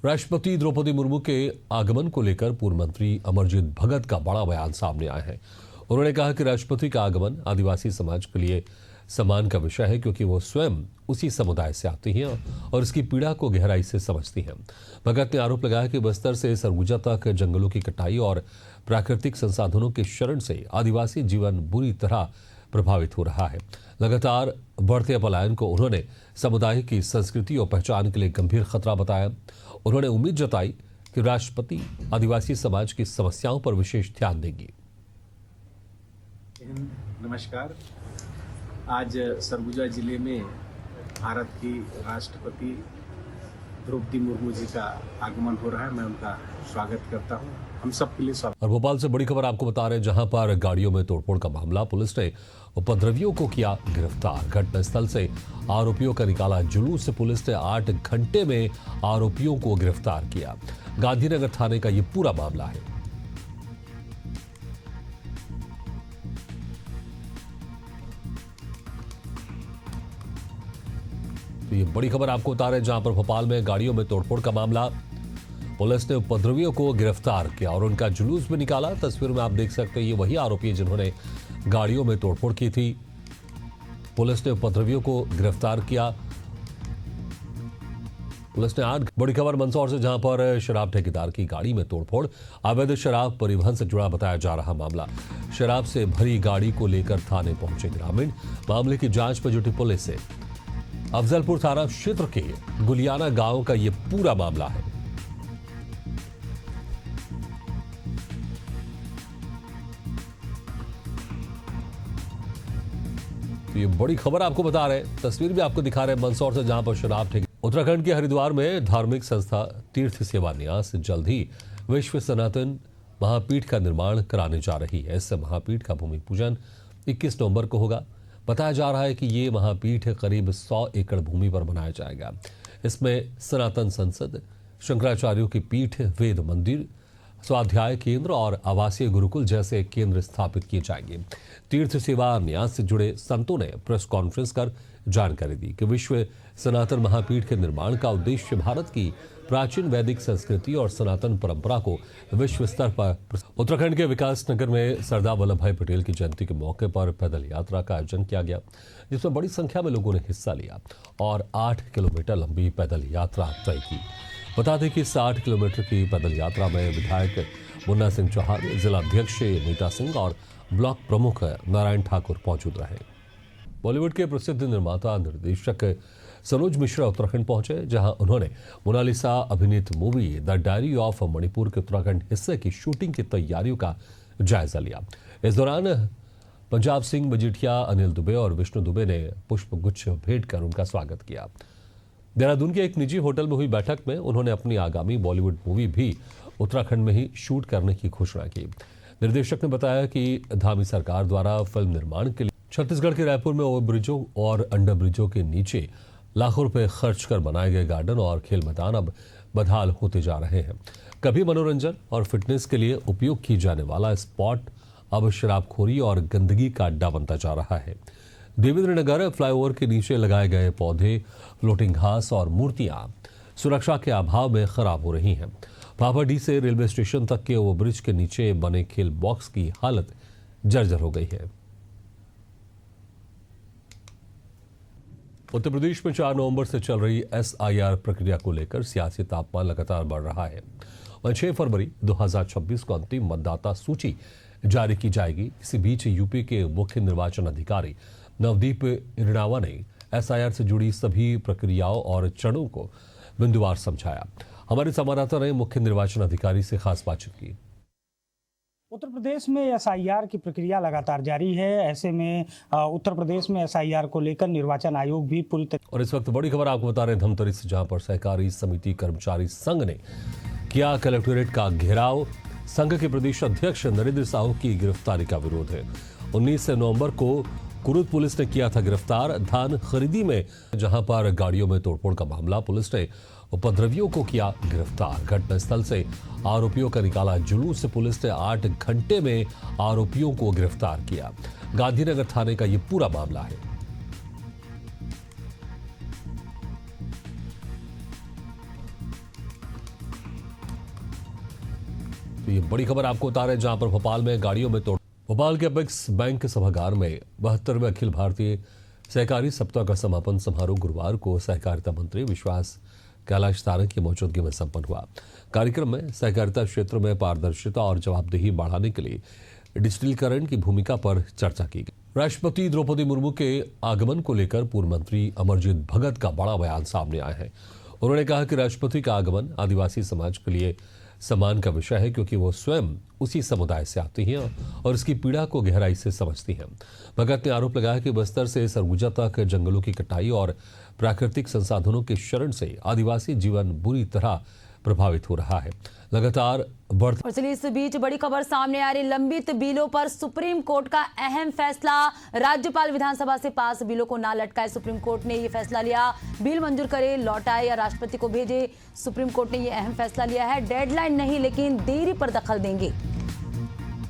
राष्ट्रपति द्रौपदी मुर्मू के आगमन को लेकर पूर्व मंत्री अमरजीत भगत का बड़ा बयान सामने आया है। उन्होंने कहा कि राष्ट्रपति का आगमन आदिवासी समाज के लिए सम्मान का विषय है, क्योंकि वो स्वयं उसी समुदाय से आती हैं और इसकी पीड़ा को गहराई से समझती हैं। भगत ने आरोप लगाया कि बस्तर से सरगुजा तक जंगलों की कटाई और प्राकृतिक संसाधनों के शरण से आदिवासी जीवन बुरी तरह प्रभावित हो रहा है। लगातार बढ़ते पलायन को उन्होंने समुदाय की संस्कृति और पहचान के लिए गंभीर खतरा बताया। उन्होंने उम्मीद जताई कि राष्ट्रपति आदिवासी समाज की समस्याओं पर विशेष ध्यान देंगी। नमस्कार। आज सरगुजा जिले में भारत की राष्ट्रपति द्रौपदी मुर्मू जी का आगमन हो रहा है। मैं उनका स्वागत करता हूं। हम सब के लिए स्वागत। और भोपाल से बड़ी खबर आपको बता रहे हैं, जहां पर गाड़ियों में तोड़फोड़ का मामला, पुलिस ने उपद्रवियों को किया गिरफ्तार। घटनास्थल से आरोपियों का निकाला जुलूस। पुलिस ने 8 घंटे में आरोपियों को गिरफ्तार किया। गांधीनगर थाने का ये पूरा मामला है। तो ये बड़ी खबर आपको बता रहे हैं, जहां पर भोपाल में गाड़ियों में तोड़फोड़ का मामला, पुलिस ने उपद्रवियों को गिरफ्तार किया और उनका जुलूस भी निकाला। तस्वीर में आप देख सकते हैं, ये वही आरोपी जिन्होंने गाड़ियों में तोड़फोड़ की थी। पुलिस ने उपद्रवियों को गिरफ्तार किया। पुलिस ने 8 बड़ी खबर मंदसौर से, जहां पर शराब ठेकेदार की गाड़ी में तोड़फोड़, अवैध शराब परिवहन से जुड़ा बताया जा रहा मामला। शराब से भरी गाड़ी को लेकर थाने पहुंचे ग्रामीण। मामले की जांच पर जुटी पुलिस से। अफजलपुर थाना क्षेत्र के गुलियाना गांव का यह पूरा मामला है। तो ये बड़ी खबर आपको बता रहे हैं, तस्वीर भी आपको दिखा रहे हैं मंदसौर से, जहां पर शराब ठेके। उत्तराखंड के हरिद्वार में धार्मिक संस्था तीर्थ सेवा न्यास जल्द ही विश्व सनातन महापीठ का निर्माण कराने जा रही है। इस महापीठ का भूमि पूजन 21 नवंबर को होगा। बताया जा रहा है कि ये महापीठ करीब 100 एकड़ भूमि पर बनाया जाएगा। इसमें सनातन संसद, शंकराचार्यों की पीठ, वेद मंदिर, स्वाध्याय केंद्र और आवासीय गुरुकुल जैसे केंद्र स्थापित किए जाएंगे। तीर्थ सेवा न्यास से जुड़े संतों ने प्रेस कॉन्फ्रेंस कर जानकारी दी कि विश्व सनातन महापीठ के निर्माण का उद्देश्य भारत की प्राचीन वैदिक संस्कृति और सनातन परंपरा को विश्व स्तर पर। उत्तराखंड के विकास नगर में सरदार वल्लभ भाई पटेल की जयंती के मौके पर पैदल यात्रा का आयोजन किया गया, जिसमें बड़ी संख्या में लोगों ने हिस्सा लिया और 8 किलोमीटर लंबी पैदल यात्रा तय की। बता दें कि 60 किलोमीटर की पैदल यात्रा में विधायक मुन्ना सिंह चौहान, जिला अध्यक्ष मीता सिंह और ब्लॉक प्रमुख नारायण ठाकुर मौजूद रहे। बॉलीवुड के प्रसिद्ध निर्माता निर्देशक सरोज मिश्रा उत्तराखंड पहुंचे, जहां उन्होंने मोनालिसा अभिनीत movie the diary of Manipur के उत्तराखंड हिस्से की शूटिंग की तैयारियों का जायजा लिया। इस दौरान पंजाब सिंह मजीठिया, अनिल दुबे और विष्णु दुबे ने पुष्प गुच्छ भेंट कर उनका स्वागत किया। देहरादून के एक निजी होटल में हुई बैठक में उन्होंने अपनी आगामी बॉलीवुड मूवी भी उत्तराखंड में ही शूट करने की घोषणा की। निर्देशक ने बताया कि धामी सरकार द्वारा फिल्म निर्माण के लिए छत्तीसगढ़ के रायपुर में ओवरब्रिजों और अंडर ब्रिजों के नीचे लाखों रुपए खर्च कर बनाए गए गार्डन और खेल मैदान अब बदहाल होते जा रहे हैं। कभी मनोरंजन और फिटनेस के लिए उपयोग की जाने वाला स्पॉट अब शराबखोरी और गंदगी का अड्डा बनता जा रहा है। देवेंद्रनगर फ्लाईओवर के नीचे लगाए गए पौधे, फ्लोटिंग घास और मूर्तियां सुरक्षा के अभाव में खराब हो रही हैं। पापड़ी से रेलवे स्टेशन तक के ओवरब्रिज के नीचे बने खेल बॉक्स की हालत जर्जर हो गई है। उत्तर प्रदेश में 4 नवंबर से चल रही SIR प्रक्रिया को लेकर सियासी तापमान लगातार बढ़ रहा है। वहीं 6 फरवरी 2026 को अंतिम मतदाता सूची जारी की जाएगी। इसी बीच यूपी के मुख्य निर्वाचन अधिकारी नवदीप इरणावा ने SIR से जुड़ी सभी प्रक्रियाओं और चरणों को बिंदुवार समझाया। हमारे संवाददाता ने मुख्य निर्वाचन अधिकारी से खास बातचीत की। उत्तर प्रदेश में SIR की प्रक्रिया लगातार जारी है। ऐसे में उत्तर प्रदेश में SIR को लेकर निर्वाचन आयोग भी पूरी तरह। और इस वक्त बड़ी खबर आपको बता रहे हैं धमतरी से, जहां पर सहकारी समिति कर्मचारी संघ ने किया कलेक्टोरेट का घेराव। संघ के प्रदेश अध्यक्ष नरेंद्र साहू की गिरफ्तारी का विरोध है। 19 नवंबर को कुरुद पुलिस ने किया था गिरफ्तार। धान खरीदी में जहां पर गाड़ियों में तोड़फोड़ का मामला, पुलिस ने उपद्रवियों को किया गिरफ्तार। घटनास्थल से आरोपियों का निकाला जुलूस। पुलिस ने 8 घंटे में आरोपियों को गिरफ्तार किया। गांधीनगर थाने का यह पूरा मामला है। तो ये बड़ी खबर आपको बता रहे हैं, जहां पर भोपाल में गाड़ियों में तोड़। भोपाल के अपेक्स बैंक सभागार में 72वें अखिल भारतीय सहकारी सप्ताह का समापन समारोह गुरुवार को सहकारिता मंत्री विश्वास कैलाश तारक की मौजूदगी में संपन्न हुआ। कार्यक्रम में सहकारिता क्षेत्र में पारदर्शिता और जवाबदेही बढ़ाने के लिए डिजिटलीकरण की भूमिका पर चर्चा की गई। राष्ट्रपति द्रौपदी मुर्मू के आगमन को लेकर पूर्व मंत्री अमरजीत भगत का बड़ा बयान सामने आया है। उन्होंने कहा कि राष्ट्रपति का आगमन आदिवासी समाज के लिए सम्मान का विषय है, क्योंकि वो स्वयं उसी समुदाय से आती हैं और इसकी पीड़ा को गहराई से समझती हैं। भगत ने आरोप लगाया कि बस्तर से सरगुजा तक जंगलों की कटाई और प्राकृतिक संसाधनों के शरण से आदिवासी जीवन बुरी तरह प्रभावित हो रहा है। लगातार बढ़ते और चलिए इस बीच बड़ी खबर सामने आ रही, लंबित बिलों पर सुप्रीम कोर्ट का अहम फैसला। राज्यपाल विधानसभा से पास बिलों को ना लटकाए, सुप्रीम कोर्ट ने ये फैसला लिया। बिल मंजूर करे, लौटाए या राष्ट्रपति को भेजे, सुप्रीम कोर्ट ने ये अहम फैसला लिया है। डेडलाइन नहीं, लेकिन देरी पर दखल देंगे।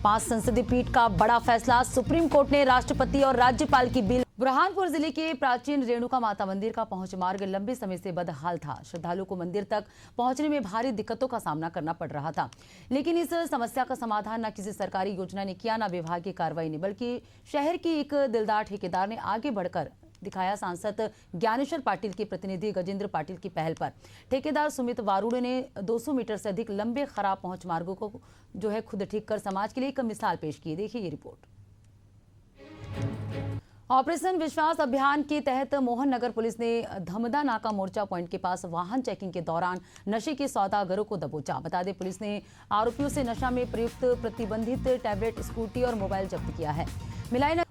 5 संसदीय पीठ का बड़ा फैसला, सुप्रीम कोर्ट ने राष्ट्रपति और राज्यपाल की बिल। बुरहानपुर जिले के प्राचीन रेणुका माता मंदिर का पहुंच मार्ग लंबे समय से बदहाल था। श्रद्धालुओं को मंदिर तक पहुंचने में भारी दिक्कतों का सामना करना पड़ रहा था, लेकिन इस समस्या का समाधान न किसी सरकारी योजना ने किया, न विभाग की कार्रवाई ने, बल्कि शहर की एक दिलदार ठेकेदार ने आगे बढ़कर दिखाया। सांसद ज्ञानेश्वर पाटिल के प्रतिनिधि गजेंद्र पाटिल की पहल पर ठेकेदार सुमित वारूड़े ने 200 मीटर से अधिक लंबे खराब पहुंच मार्गों को खुद ठीक कर समाज के लिए एक मिसाल पेश की। देखिए ये रिपोर्ट। ऑपरेशन विश्वास अभियान के तहत मोहन नगर पुलिस ने धमदा नाका मोर्चा पॉइंट के पास वाहन चेकिंग के दौरान नशे के सौदागरों को दबोचा। बता दें, पुलिस ने आरोपियों से नशा में प्रयुक्त प्रतिबंधित टैबलेट, स्कूटी और मोबाइल जब्त किया है।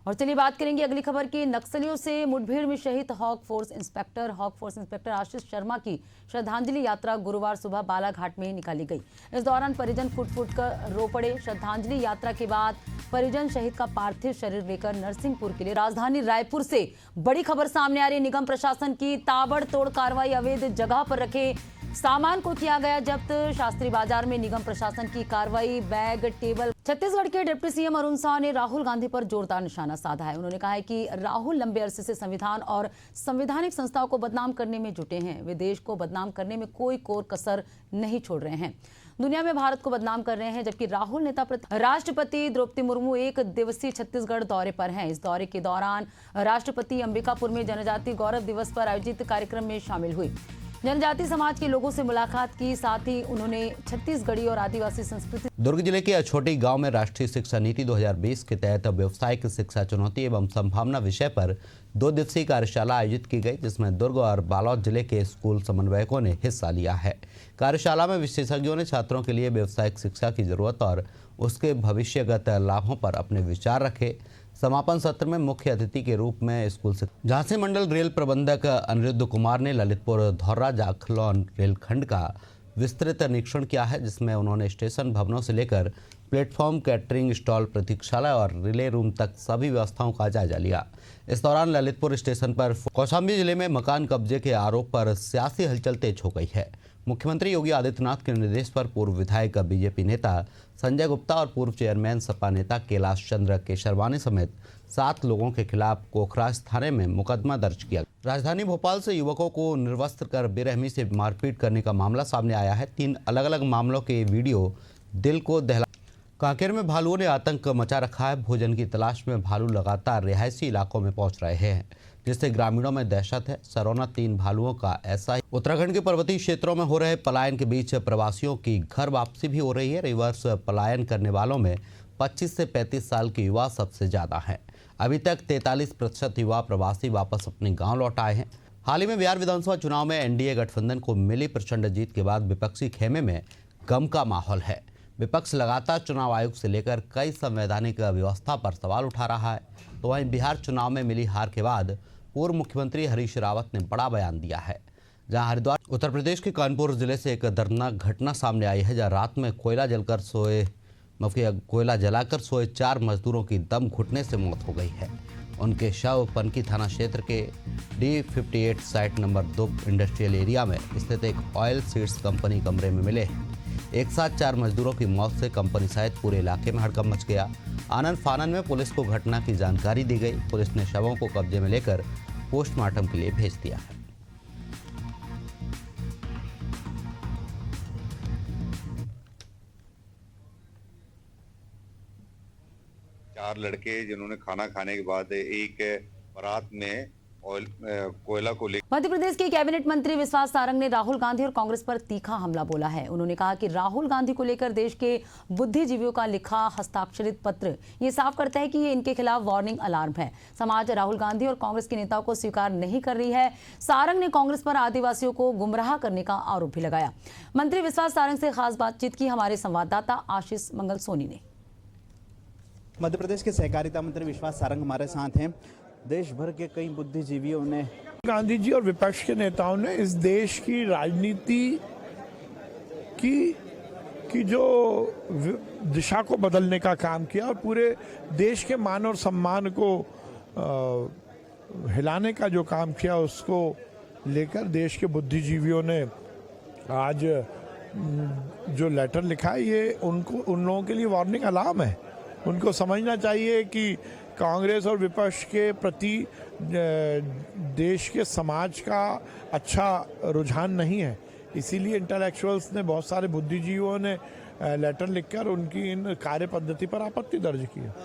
और चलिए बात करेंगे अगली खबर की। नक्सलियों से मुठभेड़ में शहीद hoc force inspector Ashish Sharma की श्रद्धांजलि यात्रा गुरुवार सुबह बालाघाट में निकाली गई। इस दौरान परिजन फुट कर रो पड़े। श्रद्धांजलि यात्रा के बाद परिजन शहीद का पार्थिव शरीर लेकर नरसिंहपुर के लिए राजधानी रायपुर से बड़ी खबर सामने आ रही। निगम प्रशासन की ताबड़तोड़ कार्रवाई, अवैध जगह पर रखे सामान को किया गया जब्त। शास्त्री बाजार में निगम प्रशासन की कार्रवाई, बैग, टेबल। छत्तीसगढ़ के डिप्टी सीएम अरुण साव ने राहुल गांधी पर जोरदार निशाना साधा है। उन्होंने कहा है कि राहुल लंबे अरसे से संविधान और संवैधानिक संस्थाओं को बदनाम करने में जुटे हैं। वे देश को बदनाम करने में कोई कोर कसर नहीं छोड़ रहे हैं। दुनिया में भारत को बदनाम कर रहे हैं, जबकि राहुल नेता राष्ट्रपति द्रौपदी मुर्मू 1 दिवसीय छत्तीसगढ़ दौरे पर हैं। इस दौरे के दौरान राष्ट्रपति अंबिकापुर में जनजातीय गौरव दिवस पर आयोजित कार्यक्रम में शामिल हुई। जनजातीय समाज के लोगों से मुलाकात की, साथ ही उन्होंने छत्तीसगढ़ी और आदिवासी संस्कृति। दुर्ग जिले के अछोटी गांव में राष्ट्रीय शिक्षा नीति 2020 के तहत व्यावसायिक शिक्षा चुनौती एवं संभावना विषय पर 2 दिवसीय कार्यशाला आयोजित की गई, जिसमें दुर्ग और बालोद जिले के स्कूल समन्वयकों ने हिस्सा लिया है। कार्यशाला में विशेषज्ञों ने छात्रों के लिए व्यावसायिक शिक्षा की जरूरत और उसके भविष्यगत लाभों पर अपने विचार रखे। समापन सत्र में मुख्य अतिथि के रूप में स्कूल से झांसी मंडल रेल प्रबंधक अनिरुद्ध कुमार ने ललितपुर धौरा जाखलौन रेलखंड का विस्तृत निरीक्षण किया है, जिसमें उन्होंने स्टेशन भवनों से लेकर प्लेटफॉर्म, कैटरिंग स्टॉल, प्रतीक्षालय और रिले रूम तक सभी व्यवस्थाओं का जायजा लिया। इस दौरान ललितपुर स्टेशन पर कौशाम्बी जिले में मकान कब्जे के आरोप पर सियासी हलचल तेज हो गई है। मुख्यमंत्री योगी आदित्यनाथ के निर्देश पर पूर्व विधायक बीजेपी नेता संजय गुप्ता और पूर्व चेयरमैन सपा नेता कैलाश चंद्र केशरवानी समेत 7 लोगों के खिलाफ कोखराज थाने में मुकदमा दर्ज किया। राजधानी भोपाल से युवकों को निर्वस्त्र कर बेरहमी से मारपीट करने का मामला सामने आया है। 3 अलग अलग मामलों के वीडियो दिल को दहला। कांकेर में भालुओं ने आतंक मचा रखा है। भोजन की तलाश में भालू लगातार रिहायशी इलाकों में पहुंच रहे हैं, जिससे ग्रामीणों में दहशत है। सरोना 3 भालुओं का ऐसा ही। उत्तराखंड के पर्वतीय क्षेत्रों में हो रहे पलायन के बीच प्रवासियों की घर वापसी भी हो रही है। रिवर्स पलायन करने वालों में 25 से 35 साल के युवा सबसे ज्यादा हैं। अभी तक 43% युवा प्रवासी वापस अपने गाँव लौट आए हैं। हाल ही में बिहार विधानसभा चुनाव में एनडीए गठबंधन को मिली प्रचंड जीत के बाद विपक्षी खेमे में गम का माहौल है। विपक्ष लगातार चुनाव आयोग से लेकर कई संवैधानिक व्यवस्था पर सवाल उठा रहा है। तो वहीं बिहार चुनाव में मिली हार के बाद पूर्व मुख्यमंत्री हरीश रावत ने बड़ा बयान दिया है। जहां हरिद्वार उत्तर प्रदेश के कानपुर जिले से एक दर्दनाक घटना सामने आई है, जहां रात में कोयला जलाकर सोए 4 मजदूरों की दम घुटने से मौत हो गई है। उनके शव पनकी थाना क्षेत्र के D58 site number 2 industrial area में स्थित एक ऑयल सीड्स कंपनी कमरे में मिले। एक साथ 4 मजदूरों की मौत से कंपनी सहित पूरे इलाके में हड़कंप मच गया। आनन फानन में पुलिस को घटना की जानकारी दी गई। पुलिस ने शवों को कब्जे में लेकर पोस्टमार्टम के लिए भेज दिया है। 4 लड़के जिन्होंने खाना खाने के बाद एक बारात में कोयला को लेकर। मध्य प्रदेश के कैबिनेट मंत्री विश्वास सारंग ने राहुल गांधी और कांग्रेस पर तीखा हमला बोला है। उन्होंने कहा कि राहुल गांधी को लेकर देश के बुद्धिजीवियों का लिखा हस्ताक्षरित पत्र ये साफ करता है कि ये इनके खिलाफ वार्निंग अलार्म है। समाज राहुल गांधी और कांग्रेस के नेताओं को स्वीकार नहीं कर रही है। सारंग ने कांग्रेस पर आदिवासियों को गुमराह करने का आरोप भी लगाया। मंत्री विश्वास सारंग से खास बातचीत की हमारे संवाददाता आशीष मंगल सोनी ने। मध्य प्रदेश के सहकारिता मंत्री विश्वास सारंग हमारे साथ हैं। देश भर के कई बुद्धिजीवियों ने, गांधी जी और विपक्ष के नेताओं ने इस देश की राजनीति की जो दिशा को बदलने का काम किया और पूरे देश के मान और सम्मान को हिलाने का जो काम किया, उसको लेकर देश के बुद्धिजीवियों ने आज जो लेटर लिखा है, ये उन लोगों के लिए वार्निंग अलार्म है। उनको समझना चाहिए कि कांग्रेस और विपक्ष के प्रति देश के समाज का अच्छा रुझान नहीं है। इसीलिए इंटेलेक्चुअल्स ने, बहुत सारे बुद्धिजीवियों ने लेटर लिखकर उनकी इन कार्य पद्धति पर आपत्ति दर्ज की है।